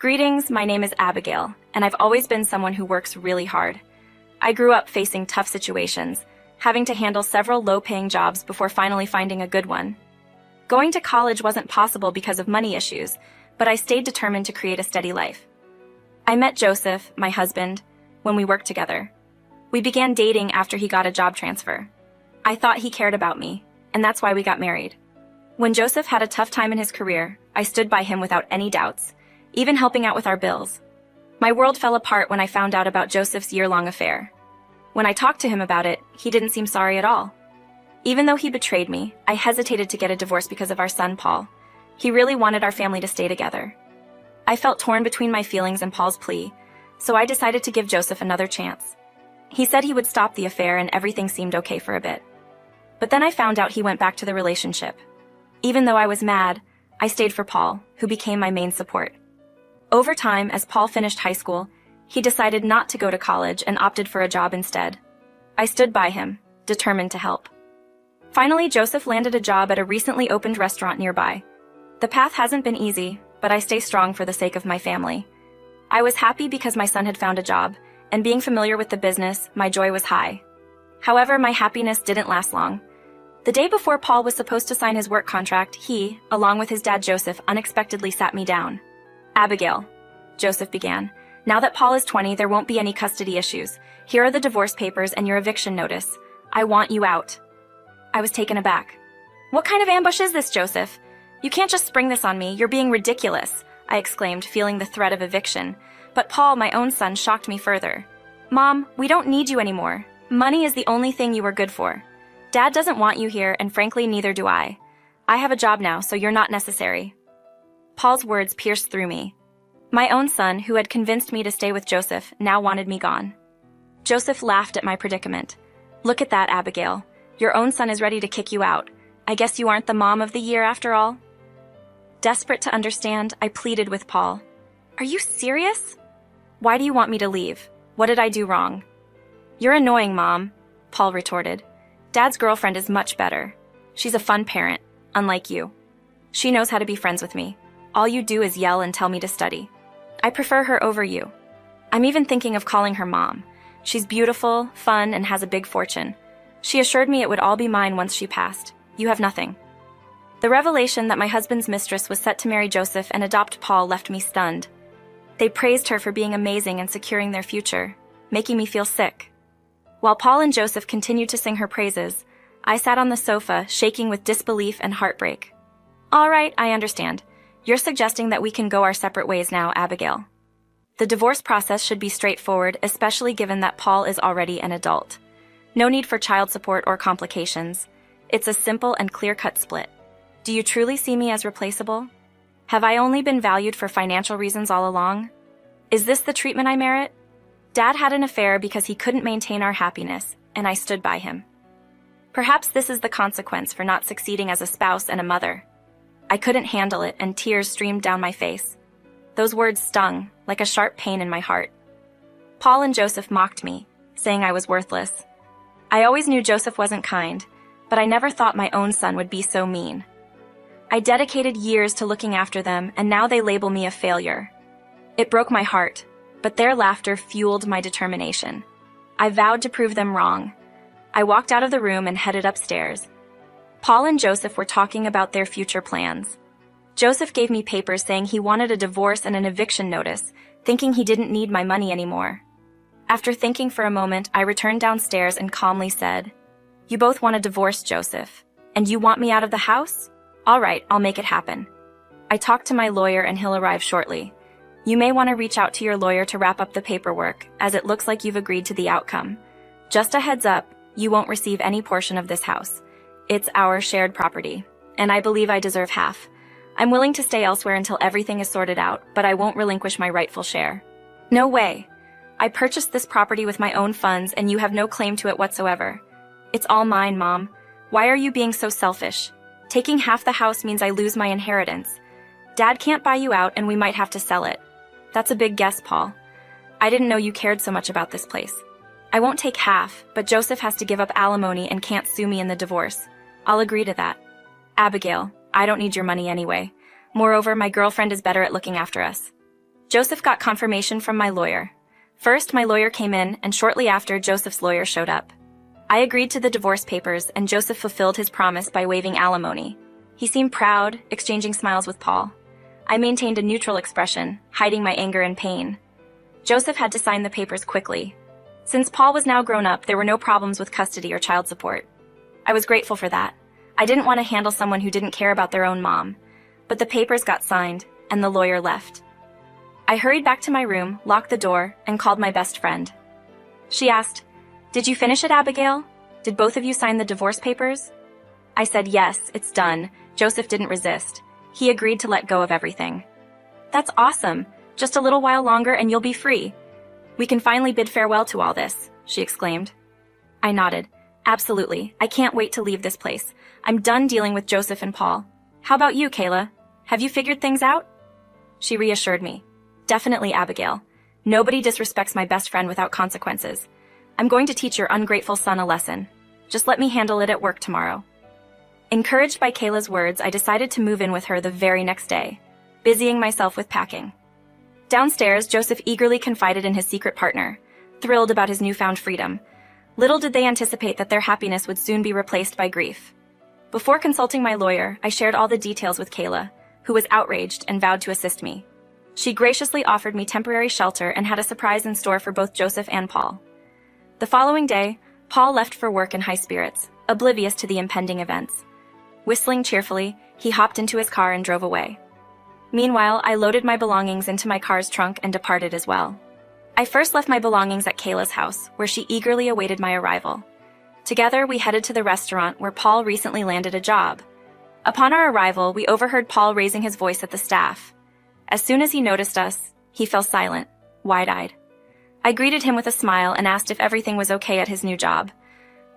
Greetings, my name is Abigail, and I've always been someone who works really hard. I grew up facing tough situations, having to handle several low-paying jobs before finally finding a good one. Going to college wasn't possible because of money issues, but I stayed determined to create a steady life. I met Joseph, my husband, when we worked together. We began dating after he got a job transfer. I thought he cared about me, and that's why we got married. When Joseph had a tough time in his career, I stood by him without any doubts, even helping out with our bills. My world fell apart when I found out about Joseph's year-long affair. When I talked to him about it, he didn't seem sorry at all. Even though he betrayed me, I hesitated to get a divorce because of our son, Paul. He really wanted our family to stay together. I felt torn between my feelings and Paul's plea, so I decided to give Joseph another chance. He said he would stop the affair and everything seemed okay for a bit. But then I found out he went back to the relationship. Even though I was mad, I stayed for Paul, who became my main support. Over time, as Paul finished high school, he decided not to go to college and opted for a job instead. I stood by him, determined to help. Finally, Joseph landed a job at a recently opened restaurant nearby. The path hasn't been easy, but I stay strong for the sake of my family. I was happy because my son had found a job, and being familiar with the business, my joy was high. However, my happiness didn't last long. The day before Paul was supposed to sign his work contract, he, along with his dad Joseph, unexpectedly sat me down. "Abigail," Joseph began, "now that Paul is 20, there won't be any custody issues. Here are the divorce papers and your eviction notice. I want you out." I was taken aback. "What kind of ambush is this, Joseph? You can't just spring this on me. You're being ridiculous," I exclaimed, feeling the threat of eviction. But Paul, my own son, shocked me further. "Mom, we don't need you anymore. Money is the only thing you are good for. Dad doesn't want you here, and frankly, neither do I. I have a job now, so you're not necessary." Paul's words pierced through me. My own son, who had convinced me to stay with Joseph, now wanted me gone. Joseph laughed at my predicament. "Look at that, Abigail. Your own son is ready to kick you out. I guess you aren't the mom of the year after all?" Desperate to understand, I pleaded with Paul. "Are you serious? Why do you want me to leave? What did I do wrong?" "You're annoying, Mom," Paul retorted. "Dad's girlfriend is much better. She's a fun parent, unlike you. She knows how to be friends with me. All you do is yell and tell me to study. I prefer her over you. I'm even thinking of calling her Mom. She's beautiful, fun, and has a big fortune. She assured me it would all be mine once she passed. You have nothing." The revelation that my husband's mistress was set to marry Joseph and adopt Paul left me stunned. They praised her for being amazing and securing their future, making me feel sick. While Paul and Joseph continued to sing her praises, I sat on the sofa, shaking with disbelief and heartbreak. "All right, I understand. You're suggesting that we can go our separate ways now, Abigail. The divorce process should be straightforward, especially given that Paul is already an adult. No need for child support or complications. It's a simple and clear-cut split. Do you truly see me as replaceable? Have I only been valued for financial reasons all along? Is this the treatment I merit? Dad had an affair because he couldn't maintain our happiness, and I stood by him. Perhaps this is the consequence for not succeeding as a spouse and a mother." I couldn't handle it, and tears streamed down my face. Those words stung, like a sharp pain in my heart. Paul and Joseph mocked me, saying I was worthless. I always knew Joseph wasn't kind, but I never thought my own son would be so mean. I dedicated years to looking after them, and now they label me a failure. It broke my heart, but their laughter fueled my determination. I vowed to prove them wrong. I walked out of the room and headed upstairs. Paul and Joseph were talking about their future plans. Joseph gave me papers saying he wanted a divorce and an eviction notice, thinking he didn't need my money anymore. After thinking for a moment, I returned downstairs and calmly said, "You both want a divorce, Joseph, and you want me out of the house? All right, I'll make it happen. I talked to my lawyer and he'll arrive shortly. You may want to reach out to your lawyer to wrap up the paperwork, as it looks like you've agreed to the outcome. Just a heads up, you won't receive any portion of this house. It's our shared property, and I believe I deserve half. I'm willing to stay elsewhere until everything is sorted out, but I won't relinquish my rightful share." "No way. I purchased this property with my own funds and you have no claim to it whatsoever. It's all mine, Mom. Why are you being so selfish? Taking half the house means I lose my inheritance. Dad can't buy you out and we might have to sell it." "That's a big guess, Paul. I didn't know you cared so much about this place. I won't take half, but Joseph has to give up alimony and can't sue me in the divorce. I'll agree to that. Abigail, I don't need your money anyway. Moreover, my girlfriend is better at looking after us." Joseph got confirmation from my lawyer. First, my lawyer came in, and shortly after, Joseph's lawyer showed up. I agreed to the divorce papers, and Joseph fulfilled his promise by waiving alimony. He seemed proud, exchanging smiles with Paul. I maintained a neutral expression, hiding my anger and pain. Joseph had to sign the papers quickly. Since Paul was now grown up, there were no problems with custody or child support. I was grateful for that. I didn't want to handle someone who didn't care about their own mom. But the papers got signed, and the lawyer left. I hurried back to my room, locked the door, and called my best friend. She asked, "Did you finish it, Abigail? Did both of you sign the divorce papers?" I said, "Yes, it's done." Joseph didn't resist. He agreed to let go of everything. "That's awesome. Just a little while longer and you'll be free. We can finally bid farewell to all this," she exclaimed. I nodded. "Absolutely. I can't wait to leave this place. I'm done dealing with Joseph and Paul. How about you, Kayla? Have you figured things out?" She reassured me. "Definitely, Abigail. Nobody disrespects my best friend without consequences. I'm going to teach your ungrateful son a lesson. Just let me handle it at work tomorrow." Encouraged by Kayla's words, I decided to move in with her the very next day, busying myself with packing. Downstairs, Joseph eagerly confided in his secret partner, thrilled about his newfound freedom. Little did they anticipate that their happiness would soon be replaced by grief. Before consulting my lawyer, I shared all the details with Kayla, who was outraged and vowed to assist me. She graciously offered me temporary shelter and had a surprise in store for both Joseph and Paul. The following day, Paul left for work in high spirits, oblivious to the impending events. Whistling cheerfully, he hopped into his car and drove away. Meanwhile, I loaded my belongings into my car's trunk and departed as well. I first left my belongings at Kayla's house, where she eagerly awaited my arrival. Together, we headed to the restaurant where Paul recently landed a job. Upon our arrival, we overheard Paul raising his voice at the staff. As soon as he noticed us, he fell silent, wide-eyed. I greeted him with a smile and asked if everything was okay at his new job.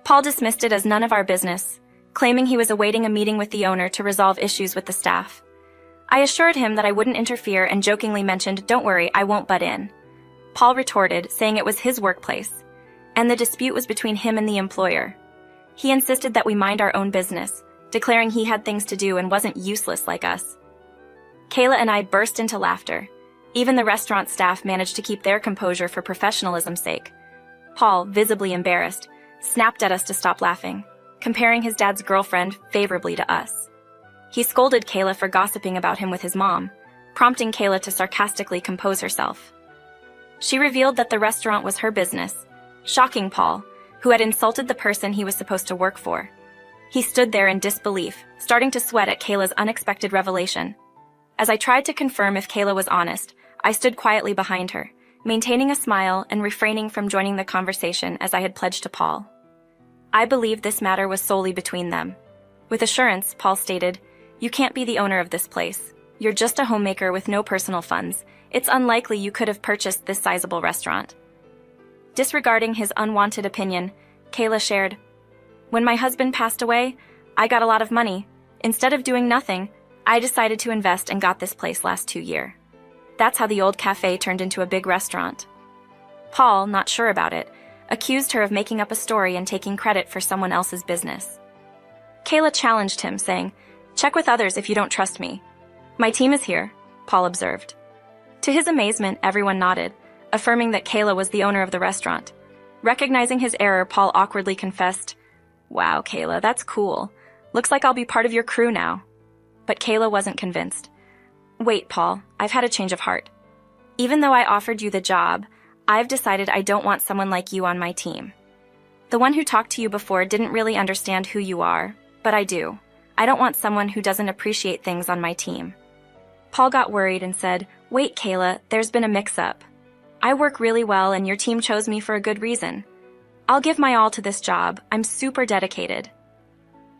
Paul dismissed it as none of our business, claiming he was awaiting a meeting with the owner to resolve issues with the staff. I assured him that I wouldn't interfere and jokingly mentioned, "Don't worry, I won't butt in." Paul retorted, saying it was his workplace, and the dispute was between him and the employer. He insisted that we mind our own business, declaring he had things to do and wasn't useless like us. Kayla and I burst into laughter. Even the restaurant staff managed to keep their composure for professionalism's sake. Paul, visibly embarrassed, snapped at us to stop laughing, comparing his dad's girlfriend favorably to us. He scolded Kayla for gossiping about him with his mom, prompting Kayla to sarcastically compose herself. She revealed that the restaurant was her business, shocking Paul, who had insulted the person he was supposed to work for. He stood there in disbelief, starting to sweat at Kayla's unexpected revelation. As I tried to confirm if Kayla was honest, I stood quietly behind her, maintaining a smile and refraining from joining the conversation as I had pledged to Paul. I believed this matter was solely between them. With assurance, Paul stated, "You can't be the owner of this place. You're just a homemaker with no personal funds. It's unlikely you could have purchased this sizable restaurant." Disregarding his unwanted opinion, Kayla shared, "When my husband passed away, I got a lot of money. Instead of doing nothing, I decided to invest and got this place last 2 years. That's how the old cafe turned into a big restaurant." Paul, not sure about it, accused her of making up a story and taking credit for someone else's business. Kayla challenged him, saying, "Check with others if you don't trust me." "My team is here," Paul observed. To his amazement, everyone nodded, affirming that Kayla was the owner of the restaurant. Recognizing his error, Paul awkwardly confessed, "Wow, Kayla, that's cool. Looks like I'll be part of your crew now." But Kayla wasn't convinced. "Wait, Paul, I've had a change of heart. Even though I offered you the job, I've decided I don't want someone like you on my team. The one who talked to you before didn't really understand who you are, but I do. I don't want someone who doesn't appreciate things on my team." Paul got worried and said, "Wait, Kayla, there's been a mix-up. I work really well and your team chose me for a good reason. I'll give my all to this job. I'm super dedicated."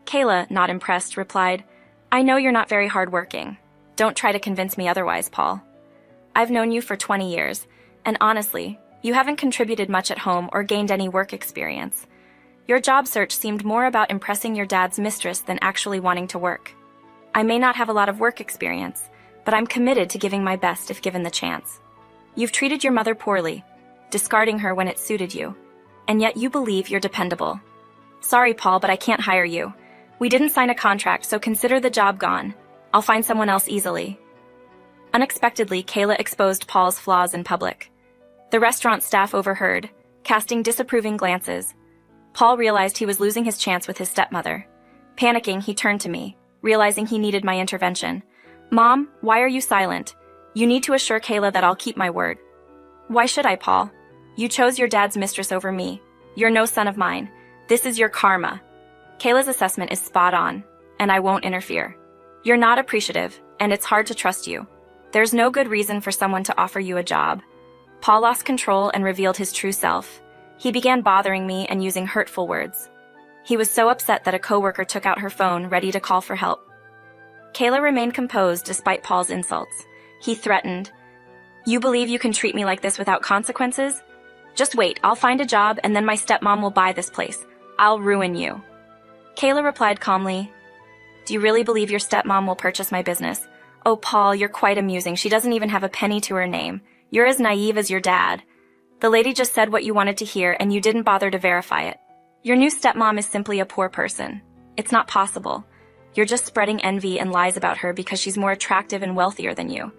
Kayla, not impressed, replied, "I know you're not very hardworking. Don't try to convince me otherwise, Paul. I've known you for 20 years, and honestly, you haven't contributed much at home or gained any work experience. Your job search seemed more about impressing your dad's mistress than actually wanting to work. I may not have a lot of work experience, but I'm committed to giving my best if given the chance. You've treated your mother poorly, discarding her when it suited you, and yet you believe you're dependable. Sorry, Paul, but I can't hire you. We didn't sign a contract, so consider the job gone. I'll find someone else easily." Unexpectedly, Kayla exposed Paul's flaws in public. The restaurant staff overheard, casting disapproving glances. Paul realized he was losing his chance with his stepmother. Panicking, he turned to me, realizing he needed my intervention. "Mom, why are you silent? You need to assure Kayla that I'll keep my word." "Why should I, Paul? You chose your dad's mistress over me. You're no son of mine. This is your karma." Kayla's assessment is spot on, and I won't interfere. You're not appreciative, and it's hard to trust you. There's no good reason for someone to offer you a job. Paul lost control and revealed his true self. He began bothering me and using hurtful words. He was so upset that a coworker took out her phone, ready to call for help. Kayla remained composed despite Paul's insults. He threatened, "You believe you can treat me like this without consequences? Just wait, I'll find a job and then my stepmom will buy this place. I'll ruin you." Kayla replied calmly, "Do you really believe your stepmom will purchase my business? Oh, Paul, you're quite amusing. She doesn't even have a penny to her name. You're as naive as your dad. The lady just said what you wanted to hear and you didn't bother to verify it. Your new stepmom is simply a poor person. It's not possible. You're just spreading envy and lies about her because she's more attractive and wealthier than you."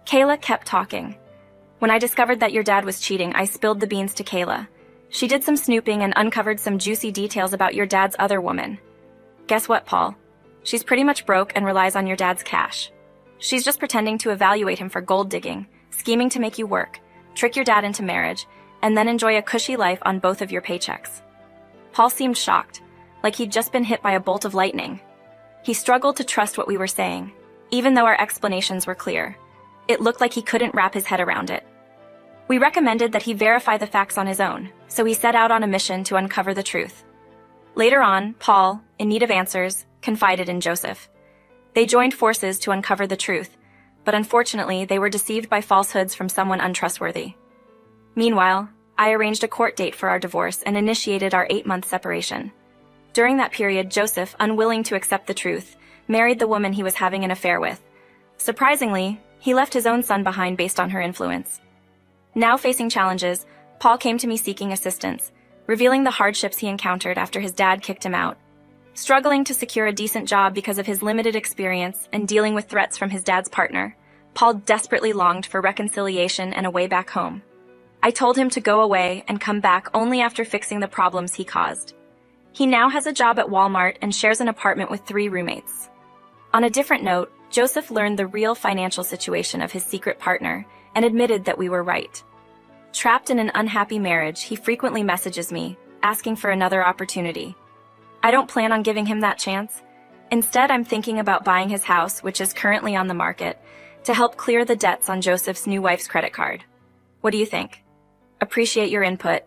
Kayla kept talking. "When I discovered that your dad was cheating, I spilled the beans to Kayla. She did some snooping and uncovered some juicy details about your dad's other woman. Guess what, Paul? She's pretty much broke and relies on your dad's cash. She's just pretending to evaluate him for gold digging, scheming to make you work, trick your dad into marriage, and then enjoy a cushy life on both of your paychecks." Paul seemed shocked, like he'd just been hit by a bolt of lightning. He struggled to trust what we were saying, even though our explanations were clear. It looked like he couldn't wrap his head around it. We recommended that he verify the facts on his own, so he set out on a mission to uncover the truth. Later on, Paul, in need of answers, confided in Joseph. They joined forces to uncover the truth, but unfortunately they were deceived by falsehoods from someone untrustworthy. Meanwhile, I arranged a court date for our divorce and initiated our 8-month separation. During that period, Joseph, unwilling to accept the truth, married the woman he was having an affair with. Surprisingly, he left his own son behind based on her influence. Now facing challenges, Paul came to me seeking assistance, revealing the hardships he encountered after his dad kicked him out. Struggling to secure a decent job because of his limited experience and dealing with threats from his dad's partner, Paul desperately longed for reconciliation and a way back home. I told him to go away and come back only after fixing the problems he caused. He now has a job at Walmart and shares an apartment with 3 roommates. On a different note, Joseph learned the real financial situation of his secret partner and admitted that we were right. Trapped in an unhappy marriage, he frequently messages me, asking for another opportunity. I don't plan on giving him that chance. Instead, I'm thinking about buying his house, which is currently on the market, to help clear the debts on Joseph's new wife's credit card. What do you think? Appreciate your input.